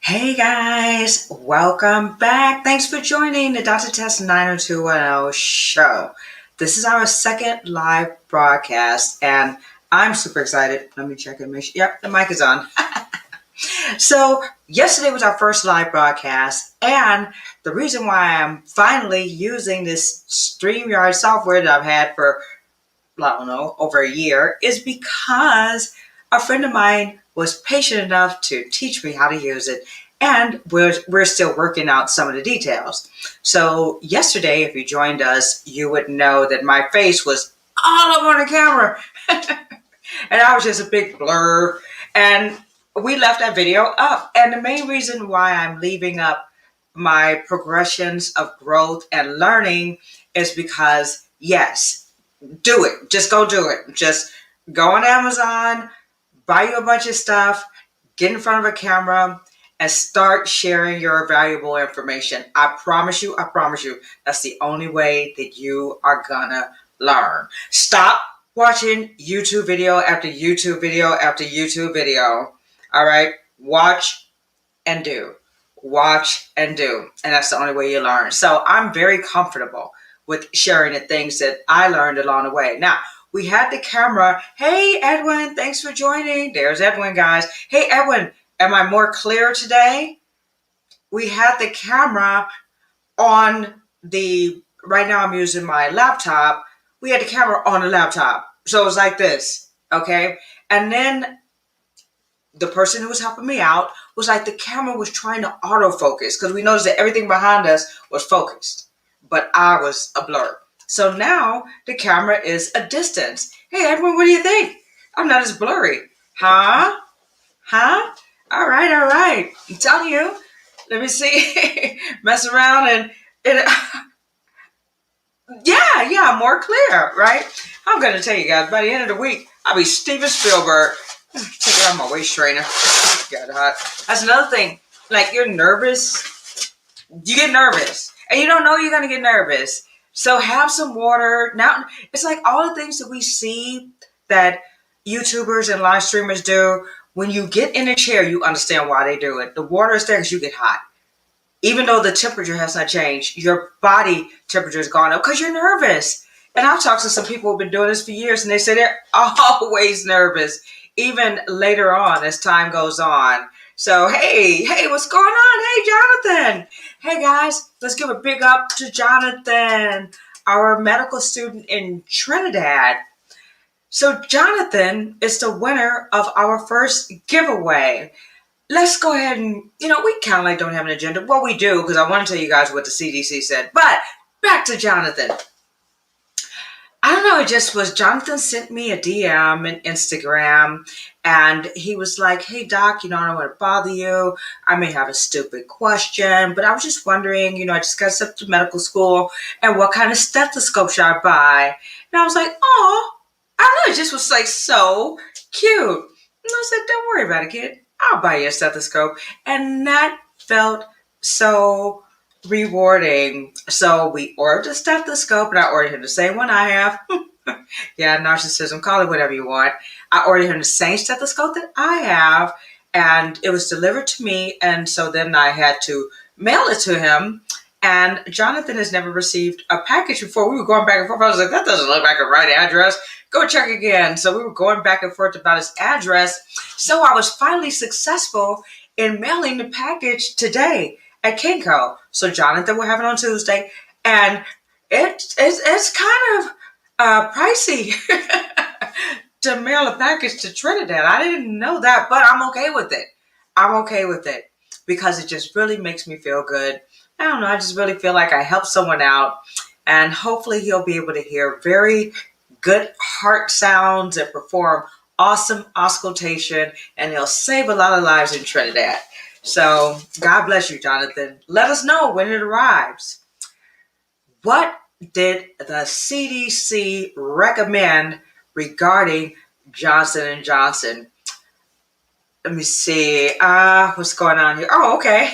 Hey guys, welcome back. Thanks for joining the Dr. Test 90210 show. This is our second live broadcast, and I'm super excited. Let me check and make sure. Yep, the mic is on. So, yesterday was our first live broadcast, and the reason why I'm finally using this StreamYard software that I've had for, I don't know, over a year is because a friend of mine was patient enough to teach me how to use it, and we're still working out some of the details. So yesterday, if you joined us, you would know that my face was all up on the camera, and I was just a big blur. And we left that video up. And the main reason why I'm leaving up my progressions of growth and learning is because, yes, do it. Just go do it. Just go on Amazon, buy you a bunch of stuff, get in front of a camera, and start sharing your valuable information. I promise you, that's the only way that you are gonna learn. Stop watching YouTube video after YouTube video after YouTube video. All right? Watch and do. Watch and do. And that's the only way you learn. So I'm very comfortable with sharing the things that I learned along the way. Now, we had the camera. Hey, Edwin, thanks for joining. There's Edwin, guys. Hey, Edwin, am I more clear today? We had the camera on right now I'm using my laptop. We had the camera on the laptop. So it was like this, okay? And then the person who was helping me out was like the camera was trying to autofocus because we noticed that everything behind us was focused, but I was a blur. So now the camera is a distance. Hey, everyone, what do you think? I'm not as blurry. Huh? All right. I'm telling you. Let me see. Mess around and yeah, more clear, right? I'm going to tell you guys, by the end of the week, I'll be Steven Spielberg. Take it out my waist trainer. Got hot. That's another thing. Like, you're nervous. You get nervous. And you don't know you're going to get nervous. So have some water. Now, it's like all the things that we see that YouTubers and live streamers do. When you get in a chair, you understand why they do it. The water is there because you get hot. Even though the temperature has not changed, your body temperature has gone up because you're nervous. And I've talked to some people who've been doing this for years, and they say they're always nervous, even later on as time goes on. So, hey, what's going on? Hey, Jonathan. Hey, guys, let's give a big up to Jonathan, our medical student in Trinidad. So, Jonathan is the winner of our first giveaway. Let's go ahead and, we kind of like don't have an agenda. Well, we do, because I want to tell you guys what the CDC said. But back to Jonathan. I don't know, it just was Jonathan sent me a DM on Instagram, and he was like, hey, Doc, I don't want to bother you. I may have a stupid question, but I was just wondering, I just got accepted to medical school, and what kind of stethoscope should I buy? And I was like, oh, I don't know, it just was like so cute. And I said, don't worry about it, kid. I'll buy you a stethoscope. And that felt so rewarding. So we ordered a stethoscope, and I ordered him the same one I have. Yeah, narcissism, call it whatever you want. I ordered him the same stethoscope that I have, and it was delivered to me. And so then I had to mail it to him. And Jonathan has never received a package before. We were going back and forth. I was like, that doesn't look like a right address. Go check again. So we were going back and forth about his address. So I was finally successful in mailing the package today at Kinko. So Jonathan will have it on Tuesday. And it's kind of pricey to mail a package to Trinidad. I didn't know that, but I'm okay with it. I'm okay with it because it just really makes me feel good. I don't know. I just really feel like I helped someone out, and hopefully he'll be able to hear very good heart sounds and perform awesome auscultation, and he'll save a lot of lives in Trinidad. So God bless you, Jonathan. Let us know when it arrives. What did the CDC recommend regarding Johnson & Johnson? Let me see. What's going on here? Oh, okay.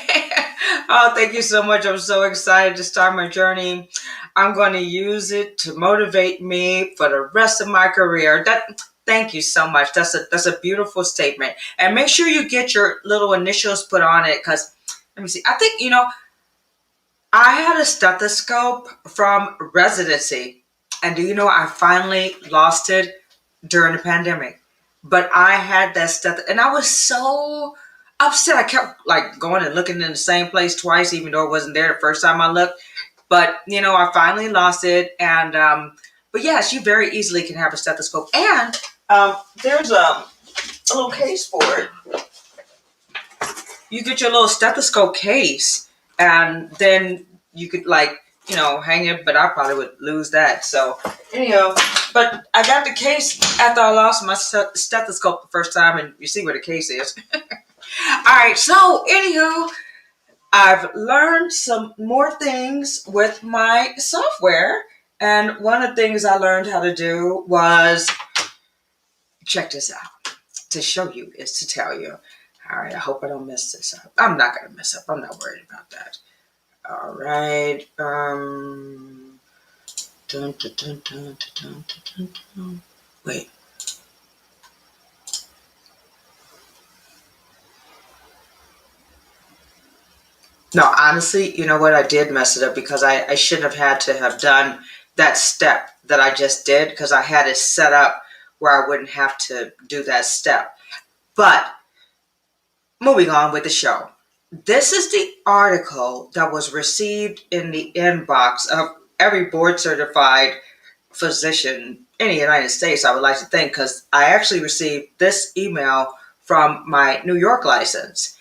Oh, thank you so much. I'm so excited to start my journey. I'm going to use it to motivate me for the rest of my career. Thank you so much. That's a beautiful statement. And make sure you get your little initials put on it, because let me see. I think, I had a stethoscope from residency, and do you know I finally lost it during the pandemic? But I had that stuff, and I was so upset. I kept like going and looking in the same place twice, even though it wasn't there the first time I looked. But I finally lost it, and but yes, you very easily can have a stethoscope, and there's a little case for it. You get your little stethoscope case, and then you could hang it, but I probably would lose that. So anyhow, but I got the case after I lost my stethoscope the first time, and you see where the case is. All right, so anywho, I've learned some more things with my software, and one of the things I learned how to do was, check this out, to show you is to tell you. All right, I hope I don't mess this up. I'm not going to mess up. I'm not worried about that. All right. Dun, dun, dun, dun, dun, dun, dun, dun. Wait. No, honestly, you know what? I did mess it up because I shouldn't have had to have done that step that I just did, because I had it set up where I wouldn't have to do that step. But moving on with the show. This is the article that was received in the inbox of every board certified physician in the United States, I would like to think, because I actually received this email from my New York license.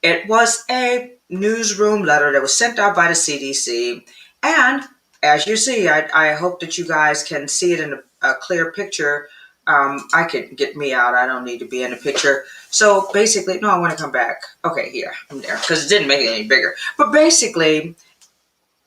It was a newsroom letter that was sent out by the CDC. And as you see, I hope that you guys can see it in a clear picture. I could get me out. I don't need to be in the picture. So basically, no, I want to come back. Okay, here, I'm there, because it didn't make it any bigger. But basically,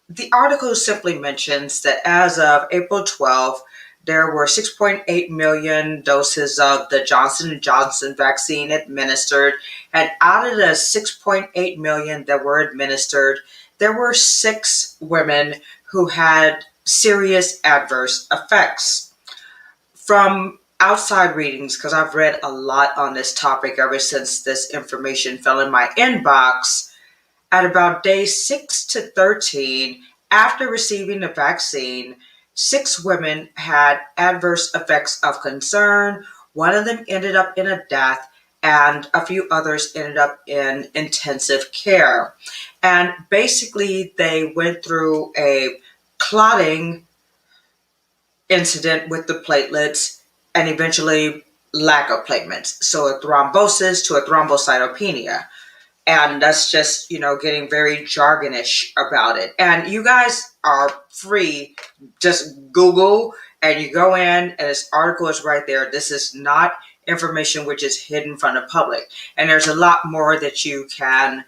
the article simply mentions that as of April 12th, there were 6.8 million doses of the Johnson & Johnson vaccine administered. And out of the 6.8 million that were administered, there were 6 women who had serious adverse effects. From outside readings, because I've read a lot on this topic ever since this information fell in my inbox, at about day 6 to 13, after receiving the vaccine, 6 women had adverse effects of concern. One of them ended up in a death, and a few others ended up in intensive care. And basically, they went through a clotting incident with the platelets, and eventually lack of platelets. So a thrombosis to a thrombocytopenia. And that's just, getting very jargonish about it. And you guys are free. Just Google and you go in, and this article is right there. This is not information which is hidden from the public. And there's a lot more that you can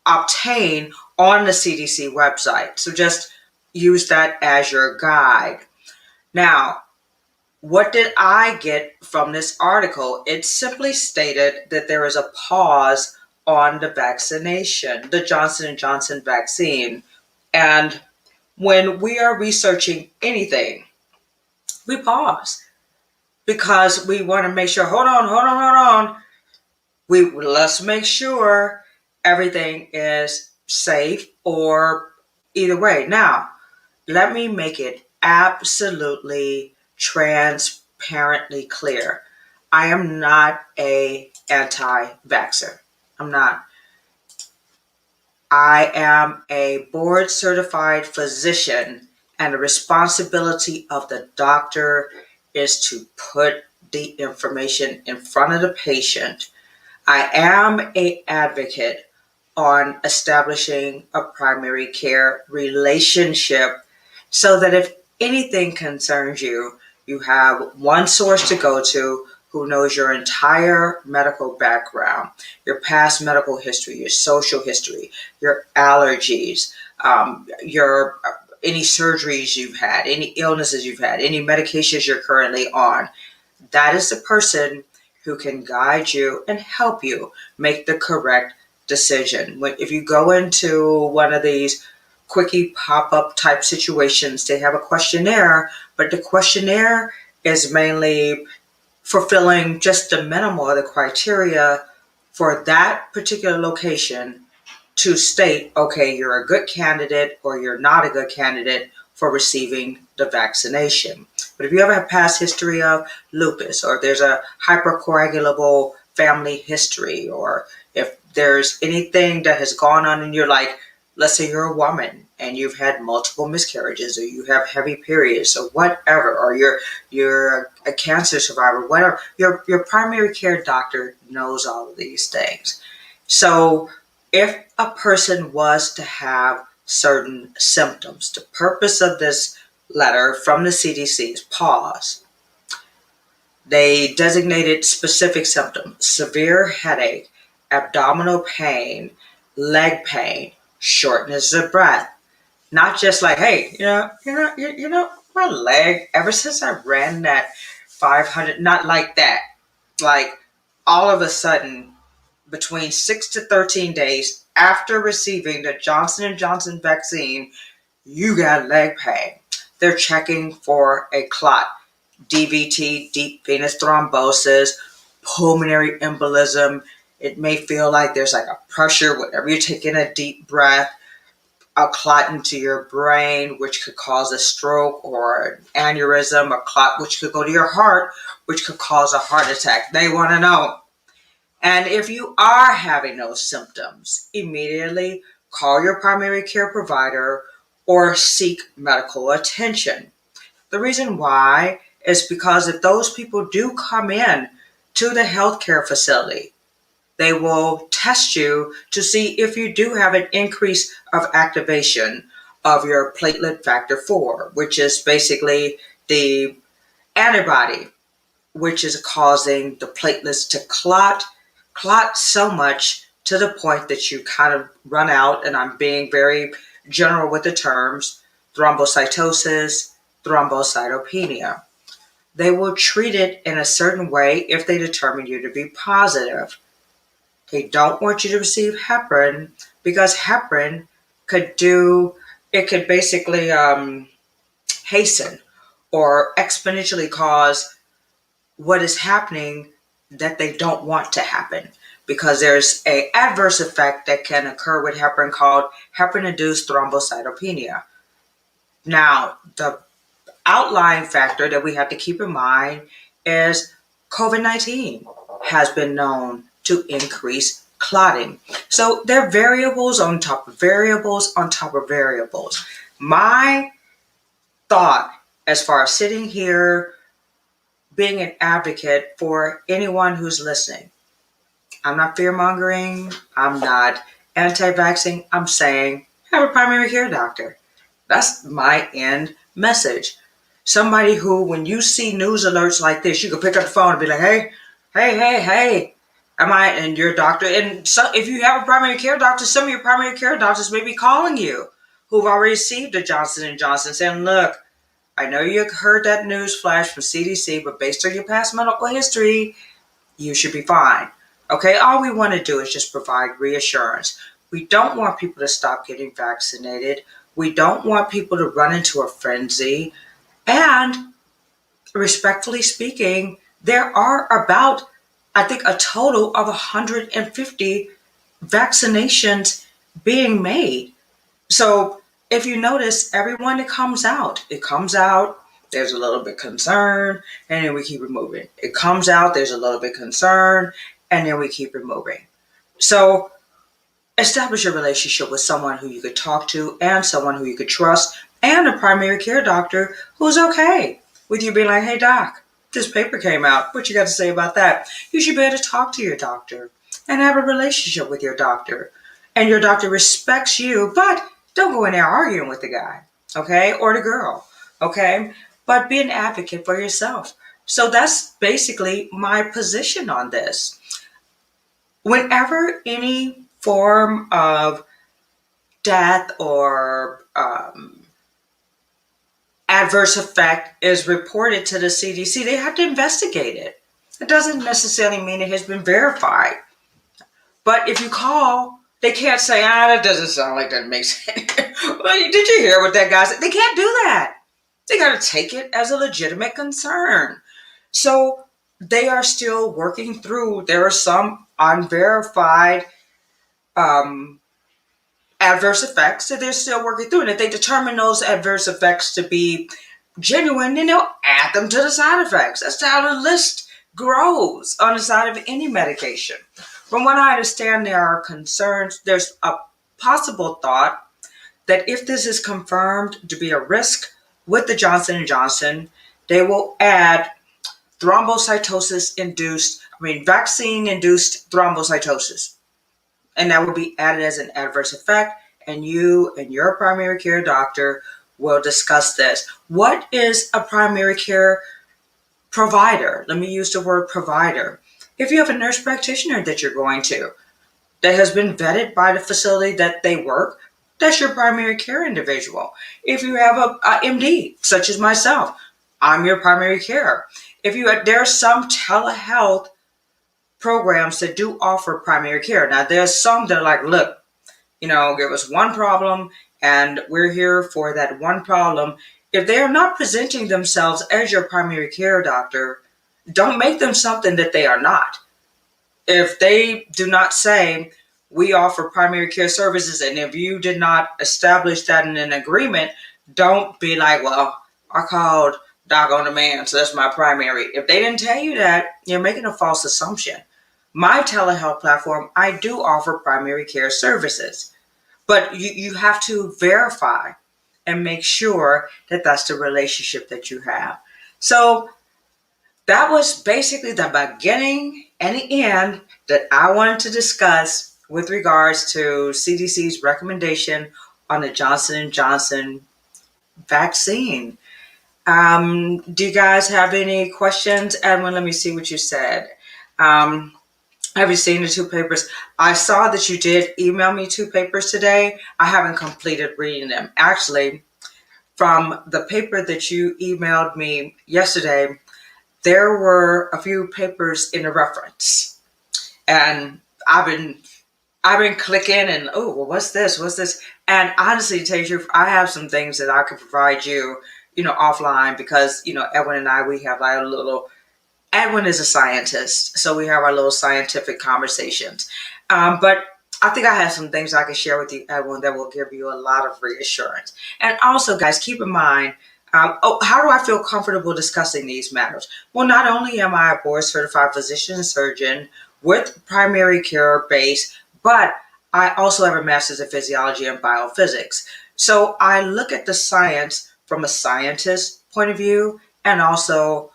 obtain on the CDC website. So just use that as your guide. Now, what did I get from this article? It simply stated that there is a pause on the vaccination, the Johnson & Johnson vaccine. And when we are researching anything, we pause because we want to make sure, hold on. Let's make sure everything is safe, or either way. Now, let me make it absolutely transparently clear. I am not a anti-vaxxer. I'm not. I am a board certified physician, and the responsibility of the doctor is to put the information in front of the patient. I am an advocate on establishing a primary care relationship so that if anything concerns you, you have one source to go to who knows your entire medical background, your past medical history, your social history, your allergies, your any surgeries you've had, any illnesses you've had, any medications you're currently on. That is the person who can guide you and help you make the correct decision. If you go into one of these quickie pop-up type situations, they have a questionnaire, but the questionnaire is mainly fulfilling just the minimal of the criteria for that particular location to state, okay, you're a good candidate or you're not a good candidate for receiving the vaccination. But if you ever have past history of lupus, or if there's a hypercoagulable family history, or if there's anything that has gone on in your life, let's say you're a woman and you've had multiple miscarriages, or you have heavy periods, or whatever, or you're a cancer survivor, whatever, your primary care doctor knows all of these things. So if a person was to have certain symptoms, the purpose of this letter from the CDC is pause. They designated specific symptoms: severe headache, abdominal pain, leg pain, shortness of breath. Not just like, hey, my leg, ever since I ran that 500, not like that. Like all of a sudden, between 6 to 13 days after receiving the Johnson & Johnson vaccine, you got leg pain. They're checking for a clot, DVT, deep venous thrombosis, pulmonary embolism. It may feel like there's like a pressure whenever you're taking a deep breath, a clot into your brain, which could cause a stroke or an aneurysm, a clot which could go to your heart, which could cause a heart attack. They want to know. And if you are having those symptoms, immediately call your primary care provider or seek medical attention. The reason why is because if those people do come in to the healthcare facility, they will test you to see if you do have an increase of activation of your platelet factor 4, which is basically the antibody which is causing the platelets to clot so much to the point that you kind of run out, and I'm being very general with the terms, thrombocytosis, thrombocytopenia. They will treat it in a certain way if they determine you to be positive. They don't want you to receive heparin because heparin could basically hasten or exponentially cause what is happening that they don't want to happen, because there's an adverse effect that can occur with heparin called heparin-induced thrombocytopenia. Now, the outlying factor that we have to keep in mind is COVID-19 has been known to increase clotting. So there are variables on top of variables on top of variables. My thought, as far as sitting here being an advocate for anyone who's listening, I'm not fear-mongering, I'm not anti-vaxxing, I'm saying have a primary care doctor. That's my end message. Somebody who, when you see news alerts like this, you can pick up the phone and be like, hey, and your doctor, and so if you have a primary care doctor, some of your primary care doctors may be calling you who've already received a Johnson & Johnson saying, look, I know you heard that news flash from CDC, but based on your past medical history, you should be fine. Okay, all we want to do is just provide reassurance. We don't want people to stop getting vaccinated. We don't want people to run into a frenzy. And respectfully speaking, there are about, I think, a total of 150 vaccinations being made. So if you notice, everyone that comes out, there's a little bit concerned, and then we keep it moving. It comes out, there's a little bit concerned, and then we keep it moving. So establish a relationship with someone who you could talk to and someone who you could trust, and a primary care doctor who's okay with you being like, hey doc, this paper came out. What you got to say about that? You should be able to talk to your doctor and have a relationship with your doctor. And your doctor respects you, but don't go in there arguing with the guy, okay? Or the girl, okay? But be an advocate for yourself. So that's basically my position on this. Whenever any form of death or adverse effect is reported to the CDC, they have to investigate it. It doesn't necessarily mean it has been verified. But if you call, they can't say, that doesn't sound like that makes sense. Well, did you hear what that guy said? They can't do that. they got to take it as a legitimate concern. So they are still working through. There are some unverified adverse effects that they're still working through. And if they determine those adverse effects to be genuine, then they'll add them to the side effects. That's how the list grows on the side of any medication. From what I understand, there are concerns. There's a possible thought that if this is confirmed to be a risk with the Johnson & Johnson, they will add vaccine-induced thrombocytosis. And that will be added as an adverse effect. And you and your primary care doctor will discuss this. What is a primary care provider? Let me use the word provider. If you have a nurse practitioner that you're going to that has been vetted by the facility that they work, that's your primary care individual. If you have a MD, such as myself, I'm your primary care. There are some telehealth programs that do offer primary care. Now, there's some that are like, look, give us one problem and we're here for that one problem. If they are not presenting themselves as your primary care doctor, don't make them something that they are not. If they do not say, we offer primary care services, and if you did not establish that in an agreement, don't be like, well, I called Doc on Demand, so that's my primary. If they didn't tell you that, you're making a false assumption. My telehealth platform, I do offer primary care services, but you have to verify and make sure that that's the relationship that you have. So that was basically the beginning and the end that I wanted to discuss with regards to CDC's recommendation on the Johnson & Johnson vaccine. Do you guys have any questions? Edwin, let me see what you said. Have you seen the 2 papers? I saw that you did email me 2 papers today. I haven't completed reading them. Actually, from the paper that you emailed me yesterday, there were a few papers in the reference. And I've been clicking and, what's this? What's this? And honestly, to tell you the truth, I have some things that I could provide you, offline, because, Edwin and I, we have like a little, Edwin is a scientist, so we have our little scientific conversations. But I think I have some things I can share with you, Edwin, that will give you a lot of reassurance. And also, guys, keep in mind, how do I feel comfortable discussing these matters? Well, not only am I a board-certified physician and surgeon with primary care base, but I also have a master's in physiology and biophysics. So I look at the science from a scientist's point of view and also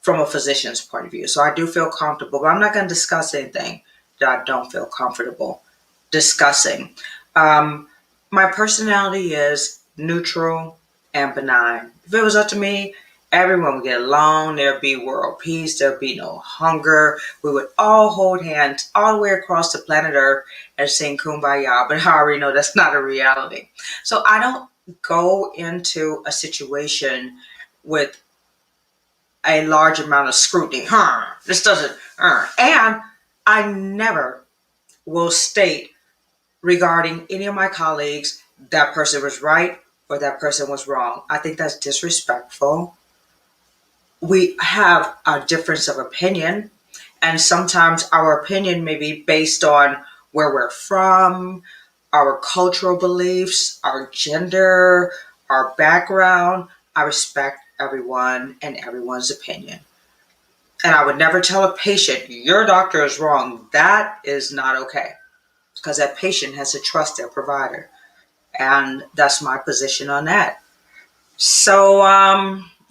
from a physician's point of view. So I do feel comfortable, but I'm not going to discuss anything that I don't feel comfortable discussing. My personality is neutral and benign. If it was up to me, everyone would get along. There'd be world peace. There'd be no hunger. We would all hold hands all the way across the planet Earth and sing Kumbaya. But I already know that's not a reality. So I don't go into a situation with a large amount of scrutiny. This doesn't. And I never will state regarding any of my colleagues that person was right or that person was wrong. I think that's disrespectful. We have a difference of opinion, and sometimes our opinion may be based on where we're from, our cultural beliefs, our gender, our background. I respect everyone and everyone's opinion. And I would never tell a patient, your doctor is wrong. That is not okay, because that patient has to trust their provider. And that's my position on that. So,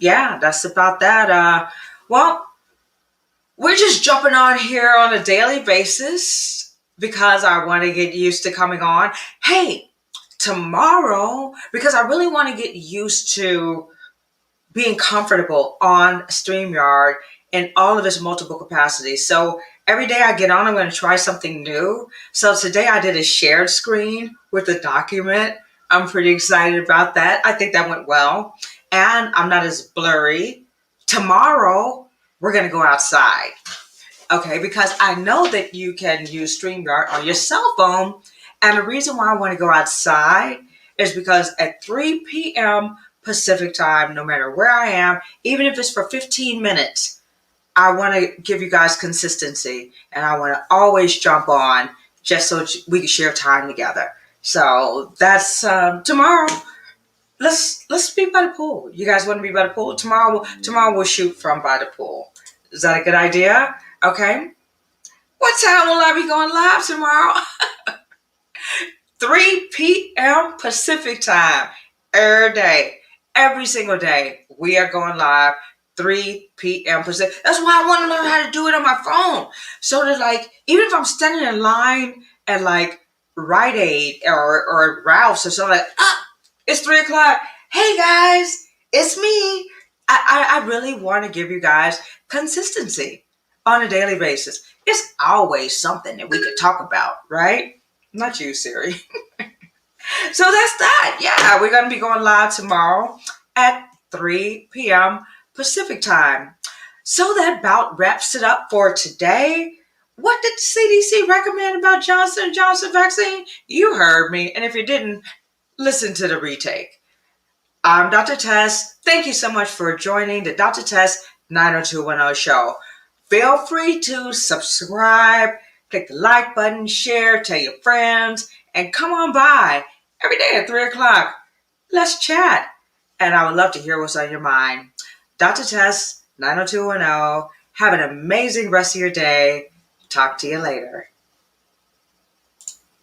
that's about that. Well, we're just jumping on here on a daily basis because I want to get used to coming on. Hey, tomorrow, because I really want to get used to being comfortable on StreamYard in all of its multiple capacities. So every day I get on, I'm going to try something new. So today I did a shared screen with a document. I'm pretty excited about that. I think that went well. And I'm not as blurry. Tomorrow, we're going to go outside. Okay, because I know that you can use StreamYard on your cell phone. And the reason why I want to go outside is because at 3 p.m., Pacific time, no matter where I am, even if it's for 15 minutes. I want to give you guys consistency, and I want to always jump on just so we can share time together. So that's tomorrow. Let's be by the pool. You guys want to be by the pool tomorrow? Tomorrow we'll shoot from by the pool. Is that a good idea? Okay. What time will I be going live tomorrow? 3 p.m. Pacific time. Every day. Every single day. We are going live 3 p.m. Pacific. That's why I want to learn how to do it on my phone. So that, like, even if I'm standing in line at, like, Rite Aid or Ralph's or something, like, it's 3 o'clock. Hey, guys, it's me. I really want to give you guys consistency on a daily basis. It's always something that we could talk about, right? Not you, Siri. So that's that. Yeah, we're going to be going live tomorrow at 3 p.m. Pacific time. So that about wraps it up for today. What did the CDC recommend about Johnson & Johnson vaccine? You heard me. And if you didn't, listen to the retake. I'm Dr. Tess. Thank you so much for joining the Dr. Tess 90210 show. Feel free to subscribe, click the like button, share, tell your friends, and come on by every day at 3 o'clock. Let's chat. And I would love to hear what's on your mind. Dr. Tess 90210. Have an amazing rest of your day. Talk to you later.